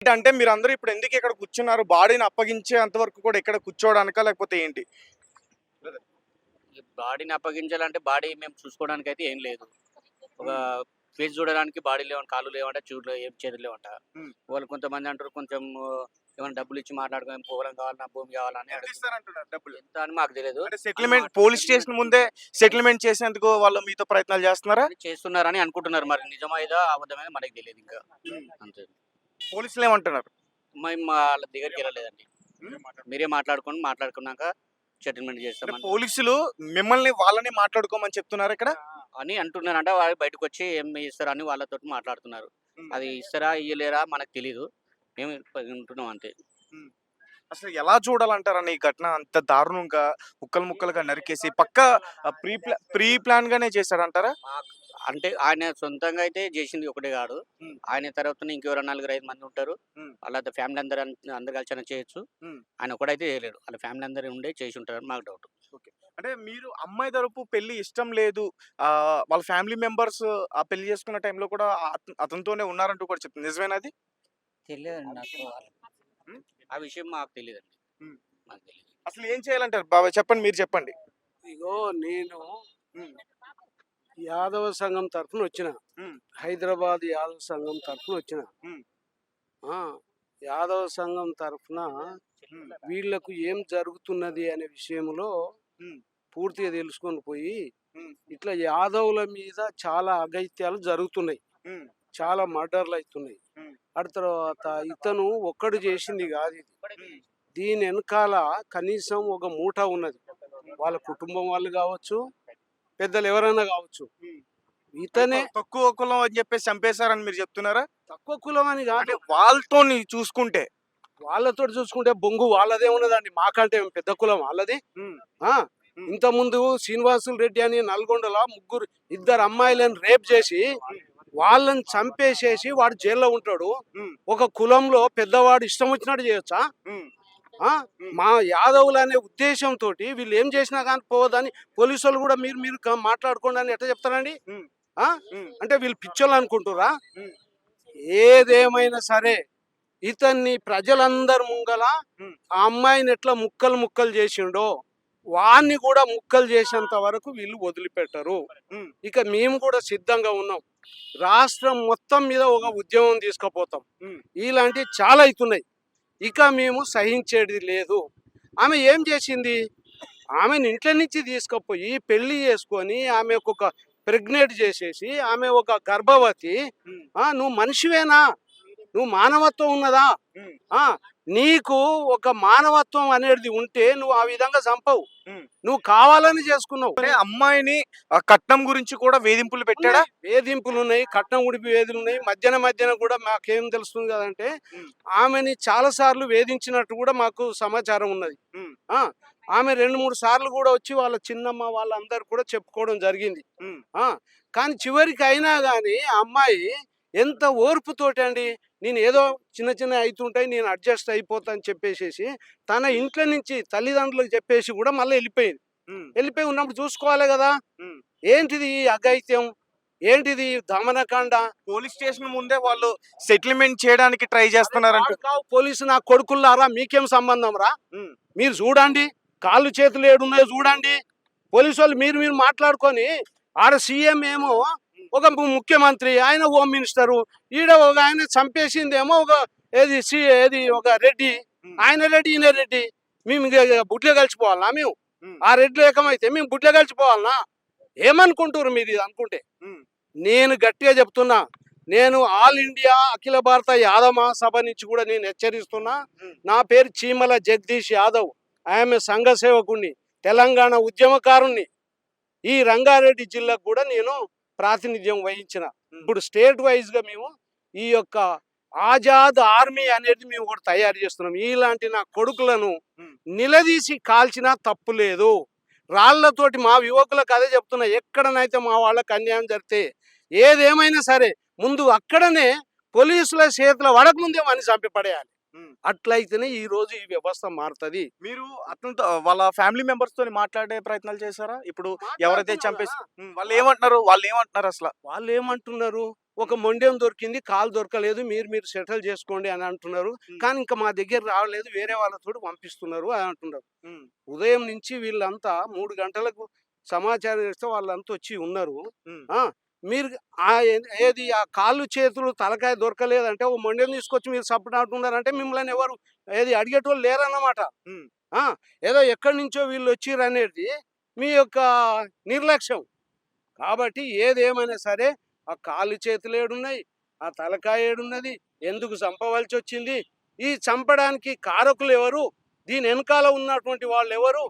అంటే మీరందరూ ఇప్పుడు ఎందుకు ఇక్కడ కూర్చున్నారు? బాడీని అప్పగించేంత వరకు కూడా ఇక్కడ కూర్చోవడానికా? లేకపోతే ఏంటి? ఈ బాడీని అప్పగించాలంటే బాడీ మేము చూసుకోవడానికైతే ఏం లేదు. ఒక ఫేస్ చూడడానికి బాడీ లేవంట, కాళ్ళు లేవంట, ఏం చేతులు లేవంట. హ్మ్. వాళ్ళు కొంతమంది అంటారు కొంచెం ఏమైనా డబ్బులు ఇచ్చి మాట్లాడుకొని పొలం కావాలి, నా భూమి కావాలని ఎంత అడుగుతున్నారు. ఇస్తారంటున్నారు డబ్బులు? ఎంత అని మాకు తెలియదు. అంటే అని సెటిల్‌మెంట్ పోలీస్ సెటిల్మెంట్ స్టేషన్ ముందే సెటిల్‌మెంట్ చేసేందుకు వాళ్ళు మీతో ప్రయత్నాలు చేస్తున్నారా? చేస్తున్నారని అనుకుంటున్నారు. మరి నిజమా ఇదా అబద్ధమేదో మనకి తెలియదు ఇంకా. అంతే. పోలీసులేమంటున్నారు? మేము వాళ్ళ దగ్గరికి వెళ్ళలేదండి. హ్మ్. మీరే మాట్లాడుకున్నాక సెటిల్మెంట్ అంటే చేస్తామని పోలీసులు మిమ్మల్ని వాళ్ళని మాట్లాడుకోమని చెప్తున్నారా ఇక్కడ? అని అంటున్నారంట. వాళ్ళు బయటకు వచ్చి ఏం ఇస్తారని వాళ్ళతోటి మాట్లాడుతున్నారు. హ్మ్. అది ఇస్తారా ఇయ్యలేరా మనకు తెలీదు. మేము ఉంటున్నాం అంతే. హ్మ్. అసలు ఎలా చూడాలంటారన్న ఈ ఘటన అంత దారుణంగా ముక్కలు ముక్కలుగా నరికేసి ప్రీ ప్లాన్‌గానే చేశాడంటారా? మాకు అంటే ఆయన సొంతంగా అయితే జేసింది ఒకటే కాదు. హ్మ్. ఆయన తర్వాతనే ఇంకెవరో 4, 5 మంది ఉంటారు. హ్మ్. వాళ్ళ ఫ్యామిలీ అందరూ కలిసైనా చేయొచ్చు. హ్మ్. ఆయన ఒక్కడైతే చేయలేడు. వాళ్ళ ఫ్యామిలీ అందరూ ఉండే చేసి ఉంటారని మాకు డౌట్. ఓకే. అంటే మీరు అమ్మాయి తరపు పెళ్లి ఇష్టం లేదు. వాళ్ళ ఫ్యామిలీ మెంబర్స్ ఆ పెళ్లి చేసుకున్న టైంలో కూడా అతనితోనే ఉన్నారంటూ కూడా చెప్తుంది. నిజమేనా అది? తెలియదండి నాకు. హ్మ్. ఆ విషయం మాకు తెలీదండి. హ్మ్. మాకు తెలీదు. అసలు ఏం చేయాలంటారు బాబాయ్ చెప్పండి మీరు చెప్పండి. ఇగో నేను హ్మ్. యాదవ సంఘం తరఫున వచ్చిన. హ్మ్. హైదరాబాద్ యాదవ సంఘం తరఫున వచ్చిన. హ్మ్. ఆ, యాదవ సంఘం తరఫున హ్మ్. వీళ్ళకు ఏం జరుగుతున్నది అనే విషయంలో హ్మ్. పూర్తిగా తెలుసుకొని పోయి హ్మ్. ఇట్లా యాదవుల మీద చాలా అఘాయిత్యాలు జరుగుతున్నాయి. హ్మ్. చాలా మర్డర్లు అవుతున్నాయి. హ్మ్. అటు తర్వాత ఇతను ఒక్కడు చేసింది కాదు ఇది. హ్మ్. దీని వెనకాల కనీసం ఒక మూట ఉన్నది. వాళ్ళ కుటుంబం వాళ్ళు కావచ్చు, పెద్దలు ఎవరైనా కావచ్చు. హ్మ్. అంటే ఇతనే తక్కువ కులం అని చెప్పేసి చంపేశారని మీరు చెప్తున్నారా? తక్కువ కులం అని అంటే కాదు. వాళ్ళతోని చూసుకుంటే. వాళ్ళతోటి చూసుకుంటే బొంగు వాళ్ళదే ఉన్నదండి. మాకంటే ఏం పెద్ద కులం వాళ్ళది. హ్మ్. ఆ, హ్మ్. ఇంతకుముందు శ్రీనివాసులు రెడ్డి అని నల్గొండలో ఇద్దరు అమ్మాయిలను రేప్ చేసి వాళ్ళని చంపేసేసి వాడు జైల్లో ఉంటాడు. హ్మ్. ఒక కులంలో పెద్దవాడు ఇష్టం వచ్చినట్టు చేయొచ్చా? హ్మ్. ఆ, హ్మ్. మా యాదవులు అనే ఉద్దేశంతో వీళ్ళు ఏం చేసినా కానీ పోదని పోలీసు వాళ్ళు కూడా మీరు మీరు మాట్లాడుకోండి అని ఎట్లా చెప్తారండి? హ్మ్. ఆ, హ్మ్. అంటే వీళ్ళు పిచ్చోళ్ళు అనుకుంటురా? హ్మ్. ఏదేమైనా సరే ఇతన్ని ప్రజలందరి ముంగల హ్మ్. ఆ అమ్మాయిని ఎట్లా ముక్కలు ముక్కలు చేసిండో వాన్ని కూడా ముక్కలు చేసేంత వరకు వీళ్ళు వదిలిపెట్టరు. హ్మ్. ఇక మేము కూడా సిద్ధంగా ఉన్నాం. రాష్ట్రం మొత్తం మీద ఒక ఉద్యమం తీసుకుపోతాం. హ్మ్. ఇలాంటివి చాలా అవుతున్నాయి. ఇక మేము సహించేది లేదు. ఆమె ఏం చేసింది? ఆమెను ఇంట్లో నుంచి తీసుకుపోయి పెళ్లి చేసుకొని ఆమెకు ఒక ప్రెగ్నెంట్ చేసేసి ఆమె ఒక గర్భవతి. హ్మ్. నువ్వు మనిషివేనా? నువ్వు మానవత్వం ఉన్నదా? హ్మ్. ఆ, నీకు ఒక మానవత్వం అనేది ఉంటే నువ్వు ఆ విధంగా చంపవు. హ్మ్. నువ్వు కావాలని చేసుకున్నావు. అంటే అమ్మాయిని కట్నం గురించి కూడా వేధింపులు పెట్టాడా? ఉన్నాయి, వేధింపులు ఉన్నాయి, కట్నం ఉడిపి వేధులు ఉన్నాయి. మధ్యన మధ్యన కూడా మాకేం తెలుస్తుంది కదంటే హ్మ్. ఆమెని చాలా సార్లు వేధించినట్టు కూడా మాకు సమాచారం ఉన్నది. హ్మ్. ఆ, ఆమె 2, 3 సార్లు కూడా వచ్చి వాళ్ళ చిన్నమ్మ వాళ్ళందరూ కూడా చెప్పుకోవడం జరిగింది. హ్మ్. ఆ, కానీ చివరికి అయినా కానీ ఆ అమ్మాయి ఎంత ఓర్పుతోటి అండి, నేను ఏదో చిన్న చిన్న అవుతుంటాయి నేను అడ్జస్ట్ అయిపోతా అని చెప్పేసేసి తన ఇంట్లో నుంచి తల్లిదండ్రులకు చెప్పేసి కూడా మళ్ళీ వెళ్ళిపోయింది. హ్మ్. వెళ్ళిపోయి ఉన్నప్పుడు చూసుకోవాలి కదా. హ్మ్. ఏంటిది ఈ అఘాయిత్యం? ఏంటిది ఈ దమనకాండ? పోలీస్ స్టేషన్ ముందే వాళ్ళు సెటిల్‌మెంట్ చేయడానికి ట్రై చేస్తున్నారంట. వాడు కావు పోలీసు నా కొడుకుల్లారా, మీకేం సంబంధం రా? హ్మ్. మీరు చూడండి, కాళ్ళు చేతులు ఏడున్నాయో చూడండి. పోలీసు వాళ్ళు మీరు మీరు మాట్లాడుకొని ఆడ సీఎం ఏమో ఒక ముఖ్యమంత్రి, ఆయన హోమ్ మినిస్టరు, ఈడ ఒక ఆయన చంపేసిందేమో ఒక ఏది ఒక రెడ్డి. హ్మ్. ఆయన రెడ్డి, ఈయన రెడ్డి. మేము బుడ్లే కలిసిపోవాలనా మేము? హ్మ్. ఆ రెడ్లు ఏకమైతే మేము బుడ్లే కలిసిపోవాలనా? ఏమనుకుంటారు మీరు ఇది అనుకుంటే? హ్మ్. నేను గట్టిగా చెప్తున్నా. నేను ఆల్ ఇండియా అఖిల భారత యాదవ మహాసభ నుంచి కూడా నేను హెచ్చరిస్తున్నా. హ్మ్. నా పేరు చీమల జగదీష్ యాదవ్. ఆమె సంఘ సేవకుణ్ణి, తెలంగాణ ఉద్యమకారుణ్ణి. ఈ రంగారెడ్డి జిల్లాకు కూడా నేను ప్రాతినిధ్యం వహించిన. హ్మ్. ఇప్పుడు స్టేట్ వైజ్గా మేము ఈ యొక్క ఆజాద్ ఆర్మీ అనేది మేము కూడా తయారు చేస్తున్నాం. ఇలాంటి నా కొడుకులను హ్మ్. నిలదీసి కాల్చినా తప్పు లేదు. రాళ్లతోటి మా యువకులకు అదే చెప్తున్నా. ఎక్కడనైతే మా వాళ్ళకి అన్యాయం జరిగితే ఏదేమైనా సరే ముందు అక్కడనే పోలీసుల చేతిలో పడకముందే వాడిని చంపి పడేయాలి. హ్మ్. అట్లయితేనే ఈ రోజు ఈ వ్యవస్థ మారుతుంది. మీరు అతనితో వాళ్ళ ఫ్యామిలీ మెంబర్స్ తోని మాట్లాడే ప్రయత్నాలు చేశారా? ఇప్పుడు ఎవరైతే చంపేసి వాళ్ళేమంటున్నారు అసల? వాళ్ళు ఏమంటున్నారు, ఒక మొండెం దొరికింది, కాలు దొరకలేదు, మీరు సెటిల్ చేసుకోండి అని అంటున్నారు. హ్మ్. కానీ ఇంకా మా దగ్గర రావలేదు, వేరే వాళ్ళతోటి పంపిస్తున్నారు అని అంటున్నారు. హ్మ్. ఉదయం నుంచి వీళ్ళంతా 3 గంటలకు సమాచారం ఇస్తే వాళ్ళంతా వచ్చి ఉన్నారు. హ్మ్. ఆ! మీరు ఏది ఆ కాళ్ళు, చేతులు, తలకాయ దొరకలేదంటే ఓ మొండెం తీసుకొచ్చి మీరు సప్పుడంటున్నారంటే మిమ్మల్ని ఎవరు ఏది అడిగేటోళ్ళు లేరన్నమాట. హ్మ్. ఆ! ఏదో ఎక్కడి నుంచో వీళ్ళొచ్చిర్రనేది మీ యొక్క నిర్లక్ష్యం. కాబట్టి ఏదేమైనా సరే ఆ కాళ్ళు, చేతులు ఏడున్నాయి? ఆ తలకాయ ఏడున్నది? ఎందుకు చంపవలసొచ్చింది? ఈ చంపడానికి కారకులెవరు? దీని ఎనకాల ఉన్నటువంటి వాళ్ళెవరు?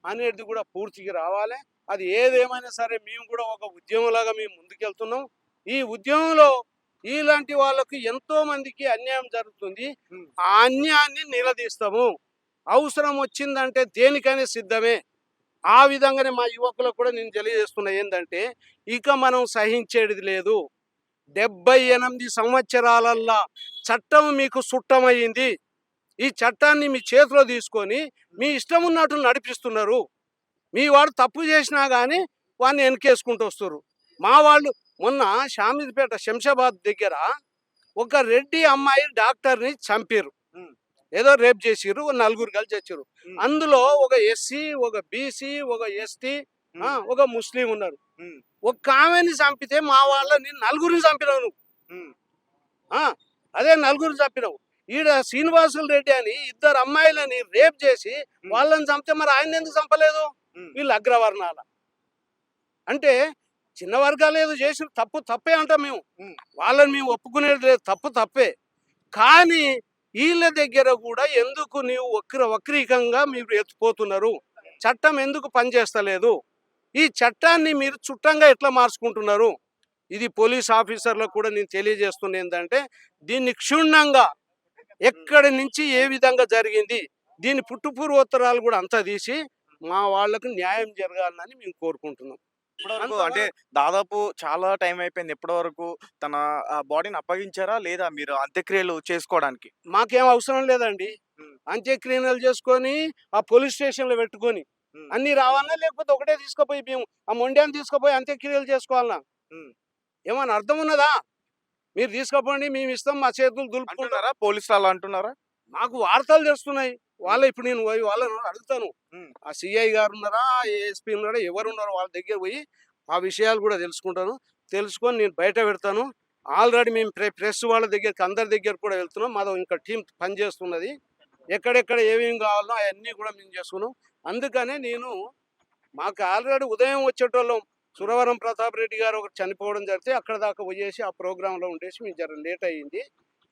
అనేది కూడా పూర్తిగా రావాలి. అది ఏదేమైనా సరే మేము కూడా ఒక ఉద్యమంలాగా మేము ముందుకెళ్తున్నాం. ఈ ఉద్యమంలో ఇలాంటి వాళ్ళకి ఎంతో మందికి అన్యాయం జరుగుతుంది. హ్మ్. ఆ అన్యాయాన్ని నిలదీస్తాము. అవసరం వచ్చిందంటే దేనికైనా సిద్ధమే. ఆ విధంగానే మా యువకులకు కూడా నేను తెలియజేస్తున్నా ఏందంటే, ఇక మనం సహించేది లేదు. 78 సంవత్సరాలల్లా చట్టం మీకు సుట్టమయ్యింది. ఈ చట్టాన్ని మీ చేతిలో తీసుకొని మీ ఇష్టం ఉన్నట్టు నడిపిస్తున్నారు. మీ వాడు తప్పు చేసినా గాని వాడిని వెనకేసుకుంటూ వస్తుర్రు. మా వాళ్ళు మొన్న షామీర్పేట శంషాబాద్ దగ్గర ఒక రెడ్డి అమ్మాయి డాక్టర్‌ని చంపిర్రు. హ్మ్. ఏదో రేప్ చేసిర్రు. నలుగురు కలిసి చచ్చిర్రు. హ్మ్. అందులో ఒక ఎస్సీ, ఒక బీసీ, ఒక ఎస్టీ, హ్మ్. ఒక ముస్లిం ఉన్నారు. హ్మ్. ఒక్క ఆమెని చంపితే మా వాళ్ళని నలుగురిని చంపినావు నువ్వు. హ్మ్. ఆ! అదే నలుగురిని చంపినావు. ఈడ శ్రీనివాసులు రెడ్డి అని ఇద్దరు అమ్మాయిలని రేప్ చేసి హ్మ్. వాళ్ళని చంపితే మరి ఆయన్నెందుకు చంపలేదు? హ్మ్. వీళ్ళు అగ్రవర్ణాల. అంటే చిన్న వర్గాలు ఏదో చేసిర్రు, తప్పు తప్పే అంటాం మేము. హ్మ్. వాళ్ళని మేము ఒప్పుకునేది లేదు. తప్పు తప్పే. కానీ ఈళ్ళ దగ్గర గూడా ఎందుకు నీవు వక్రీకంగా మీరు ఎత్తిపోతున్నారు? చట్టం ఎందుకు పనిచేస్తలేదు? ఈ చట్టాన్ని మీరు చుట్టంగా ఎట్లా మార్చుకుంటున్నారు? ఇది పోలీస్ ఆఫీసర్‌లకు కూడా నేను తెలియజేస్తున్నదేంటంటే, దీన్ని క్షుణ్ణంగా ఎక్కడి నుంచి ఏ విధంగా జరిగింది? దీని పుట్టు పూర్వోత్తరాలు గూడా అంతా తీసి మా వాళ్ళకి న్యాయం జరగాలని మేము కోరుకుంటున్నాం. ఇప్పటివరకు అంటే అంతవరకు దాదాపు చాలా టైం అయిపోయింది. ఇప్పటివరకు తన బాడీని అప్పగించారా? లేదా మీరు అంత్యక్రియలు చేసుకోవడానికి? మాకేం అవసరం లేదండి. హ్మ్. అంత్యక్రియలు చేసుకొని, ఆ పోలీస్ స్టేషన్‌లో పెట్టుకొని, హ్మ్. అన్నీ రావాలనా? లేకపోతే ఒకటే తీసుకుపోయి మేము ఆ మొండాన్ని తీసుకుపోయి అంత్యక్రియలు చేసుకోవాలనా? హ్మ్. ఏమన్నా అర్థం ఉన్నదా? మీరు తీసుకుపోండి, మేమిస్తాం, మా చేతులు దులుపుకుంటాం. అంటున్నారా? పోలీసులు అలా అంటున్నారా? మాకు వార్తలు తెలుస్తున్నాయి. హ్మ్. ఇప్పుడు నేను పోయి వాళ్ళని అడుగుతాను. హ్మ్. ఆ సీఐ గారున్నారా? ఏఎస్పీ ఉన్నారా? ఎవరున్నారో వాళ్ళ దగ్గర పోయి ఆ విషయాలు కూడా తెలుసుకుంటాను. తెలుసుకొని నేను బయట పెడతాను. ఆల్రెడీ మేము ప్రెస్ వాళ్ళ దగ్గరికి అందరి దగ్గరికి కూడా వెళ్తున్నాం. మాదో ఇంకా టీమ్ పనిచేస్తున్నది. ఎక్కడెక్కడ ఏమేమి కావాలో అయన్నీ కూడా మేము చేసుకున్నాం. అందుకనే మాకు ఆల్రెడీ ఉదయం వచ్చేటోళ్ళం. సురవరం ప్రతాప్ రెడ్డి గారు ఒకరు చనిపోవడం జరిగితే అక్కడ దాకా పోయేసి ఆ ప్రోగ్రామ్‌లో ఉండేసి మేము జర లేట్ అయింది.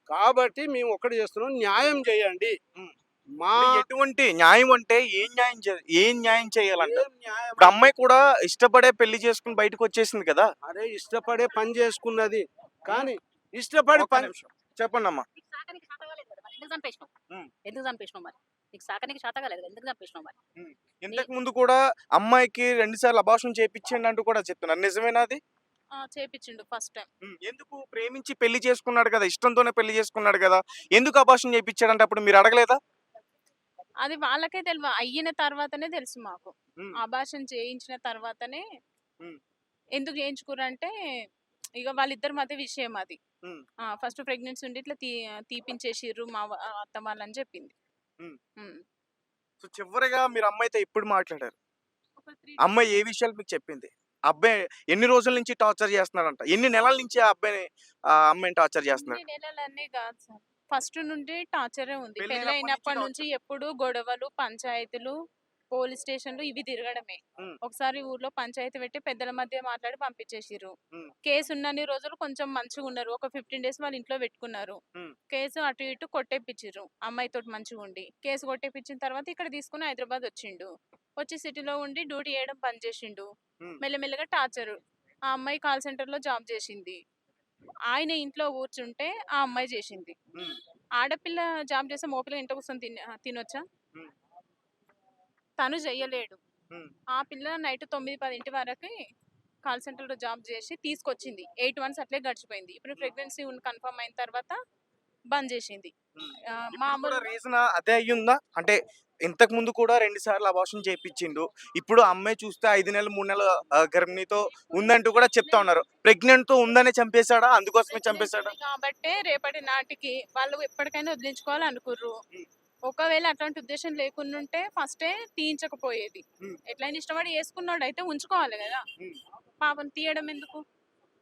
కాబట్టి మేము ఒక్కటి చేస్తున్నాం. న్యాయం చేయండి. హ్మ్. మా అంటే ఎటువంటి న్యాయం అంటే ఏం న్యాయం చేయాలంటారు? ఏం న్యాయం ఇప్పుడు అంటే అమ్మాయి కూడా ఇష్టపడే పెళ్లి చేసుకొని బయటకొచ్చేసింది కదా! అరే ఇష్టపడే పని చేసుకున్నది. హ్మ్. కానీ ఇష్టపడి ఒక్క పని నిమిషం. చెప్పండమ్మా. నీకు సాకనీకి చేత కాలేదు కదా! మరి ఎందుకు చంపేసినావు? హ్మ్. ఎందుకు చంపేసినావు మరి? నీకు సాకనీకి చేత కాలేదు కదా! ఎందుకు చంపేసినావు మరి? హ్మ్. నీ ఇంతకు ముందు కూడా అమ్మాయికి 2 సార్లు అబార్షన్ చేపిచ్చిండంటూ కూడా చెప్తున్నారు. నిజమేనా అది? చేపిచ్చిండు ఫస్ట్ టైమ్. ఎందుకు ప్రేమించి పెళ్లి చేసుకున్నాడు కదా! ఇష్టంతోనే పెళ్లి చేసుకున్నాడు కదా! ఎందుకు అబార్షన్ చేపిచ్చాడంటే అప్పుడు మీరు అడగలేదా? అది వాళ్ళకే అయిన తర్వాతనే తెలుసు మాకు. హ్మ్. అబార్షన్ చేయించిన తర్వాతనే హ్మ్. ఎందుకు చేయించుకుర్రంటే ఇగ వాళ్ళిద్దరి మధ్య విషయం అది. హ్మ్. ఫస్ట్ ప్రెగ్నెన్సీ ఉండి ఇట్లా తీపించేసిర్రు అత్త వాళ్ళని చెప్పింది. హ్మ్. హ్మ్. సో, చివరగా మీరు అమ్మాయితో ఎప్పుడు మాట్లాడారు? ఒక 3 డేస్ అమ్మాయి ఏ విషయాలు మీకు చెప్పింది? అబ్బాయి ఎన్ని రోజుల నుంచి టార్చర్ చేస్తున్నాడంట? ఎన్ని నెలల నుంచి ఆ అబ్బాయిని అమ్మాయిని టార్చర్ ఇన్ని చేస్తున్నాడు? నెలలన్నీ గాదు సార్. ఫస్ట్ నుండి టార్చరే ఉంది. పెళ్లైనప్పటి నుంచి పెళ్లయినప్పటి నుంచి టార్చర్. ఎప్పుడు గొడవలు, పంచాయతీలు, పోలీస్ స్టేషన్‌లు ఇవి తిరగడమే. హ్మ్. ఒకసారి ఊర్లో పంచాయతీ పెట్టి పెద్దల మధ్య మాట్లాడి పంపించేసిర్రు. హ్మ్. కేసు ఉన్నన్ని రోజులు కొంచెం మంచిగున్నారు. ఒక 15 డేస్ వాళ్ళ ఇంట్లో పెట్టుకున్నారు. హ్మ్. కేసు అటు ఇటు కొట్టేపిచ్చిర్రు. అమ్మాయితోటి మంచిగుండి. కేసు కొట్టేపిచ్చిన తర్వాత ఇక్కడ తీసుకొని హైదరాబాద్ వచ్చిండు. వచ్చి సిటీలో ఉండి డ్యూటీ చేయడం బంద్ చేసిండు. హ్మ్. మెల్లమెల్లగా టార్చరు. ఆ అమ్మాయి కాల్ సెంటర్‌లో జాబ్ చేసింది. ఆయన ఇంట్లో కూర్చుంటే ఆ అమ్మాయి చేసింది. హ్మ్. ఆడపిల్ల జాబ్ చేస్తే మగపిల్ల ఇంట్లో కూర్చొని తినొచ్చా? హ్మ్. తను చెయ్యలేడు. హ్మ్. ఆ పిల్ల నైట్ 9, 10 వరకి కాల్ సెంటర్‌లో జాబ్ చేసి తీసుకొచ్చింది. 8 మంత్స్ అట్లే గడిచిపోయింది. ఇప్పుడు హ్మ్. ప్రెగ్నెన్సీ కన్ఫర్మ్ అయిన తర్వాత బంద్ చేసింది. ఇప్పుడు కూడా మామూలుగా రీజన్ అదే అయ్యుందా? అంటే ఇంతకు ముందు కూడా 2 సార్లు అబార్షన్ చేపిచ్చిండు. ఇప్పుడు ఆ అమ్మాయి చూస్తే 5 నెలలు, 3 నెలల గర్భిణితో ఉందంటూ కూడా చెప్తా ఉన్నారు. ప్రెగ్నెంట్‌తో ఉందనే చంపేసాడా? అందుకోసమే చంపేసాడా? కాబట్టే రేపటి నాటికి వాళ్ళు ఎప్పటికైనా వదిలించుకోవాలనుకుర్రు. హ్మ్. ఒకవేళ అట్లాంటి ఉద్దేశం లేకున్నుంటే ఫస్టే తీయించకపోయేది. హ్మ్. ఎట్లైనా ఇష్టపడి చేసుకున్నోడైతే ఉంచుకోవాలి గదా! హ్మ్. పాపం తీయడం ఎందుకు?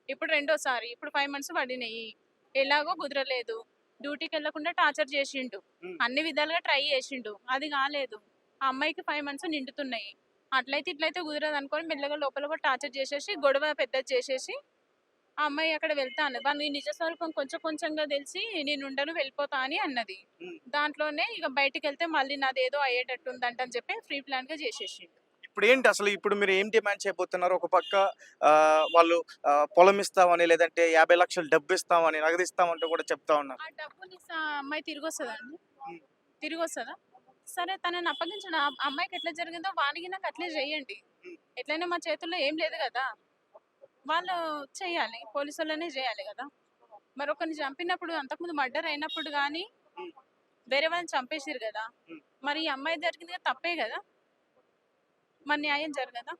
ఇప్పుడు రెండోసారి. ఇప్పుడు 5 మంత్స్ పడినయి. ఎలాగో కుదరలేదు. డ్యూటీకెళ్ళకుండా టార్చర్ చేసిండు. హ్మ్. అన్ని విధాలుగా ట్రై చేసిండు. అది కాలేదు. ఆ అమ్మాయికి 5 మంత్స్ నిండుతున్నాయి. అట్లయితే ఇట్లయితే కుదరదనుకోని మెల్లగా లోపల కూడా టార్చర్ చేసేసి, గొడవ పెద్దది చేసేసి, ఆ అమ్మాయి అక్కడ వెళ్తా అన్నది. వాని నిజ స్వరూపం కొంచెం కొంచెంగా తెలిసి నేనుండను వెళ్ళిపోతా అని అన్నది. హ్మ్. దాంట్లోనే ఇక బయటికెళ్తే మళ్ళీ నాదేదో అయ్యేటట్టుందంట అని చెప్పి ప్రీ ప్లాన్‌గా చేసేసిండు. ఇప్పుడేంటి అసలు ఇప్పుడు మీరు ఏం డిమాండ్ చేయబోతున్నారు? ఒక పక్క వాళ్ళు పొలం ఇస్తామని, లేదంటే 50,00,000 డబ్బిస్తామని, నగదిస్తామంటూ కూడా చెప్తా ఉన్నారు. ఆ డబ్బులిస్తే ఆ అమ్మాయి తిరిగొస్తదండి? హ్మ్. తిరిగొస్తదా? సరే తనని అప్పగించండి. ఆ అమ్మాయికి ఎట్లా జరిగిందో వానికి నాకు అట్లే చేయండి. హ్మ్. ఎట్లైనా మా చేతుల్లో ఏం లేదు గదా! వాళ్ళు చెయ్యాలి. పోలీసోళ్ళనే జేయాలి గదా! మరొకరిని చంపినప్పుడు అంతకుముందు మర్డర్ అయినప్పుడు గానీ, హ్మ్. వేరే వాళ్ళని చంపేసిర్రు గదా! హ్మ్. మరి ఈ అమ్మాయి జరిగింది గదా తప్పే గదా! మరి న్యాయం జరగదా?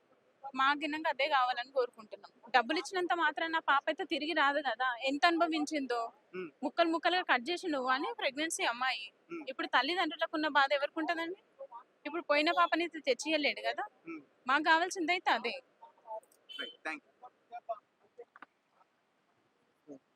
మాకినంగా అదే గావాలని కోరుకుంటున్నాం. డబ్బులిచ్చినంత మాత్రాన ఆ పాప అయితే తిరిగి రాదు గదా! ఎంత అనుభవించిందో. హ్మ్. ముక్కలు ముక్కలుగా కట్ జేసిండు అని ప్రెగ్నెన్సీ అమ్మాయి. హ్మ్. ఇప్పుడు తల్లిదండ్రులకున్న బాధ ఎవరికుంటదండి? ఇప్పుడు పోయిన పాపని తెచ్చియలేడు గదా! హ్మ్. మాకు గావాల్సిందయితే అదే. రైట్. Thank you.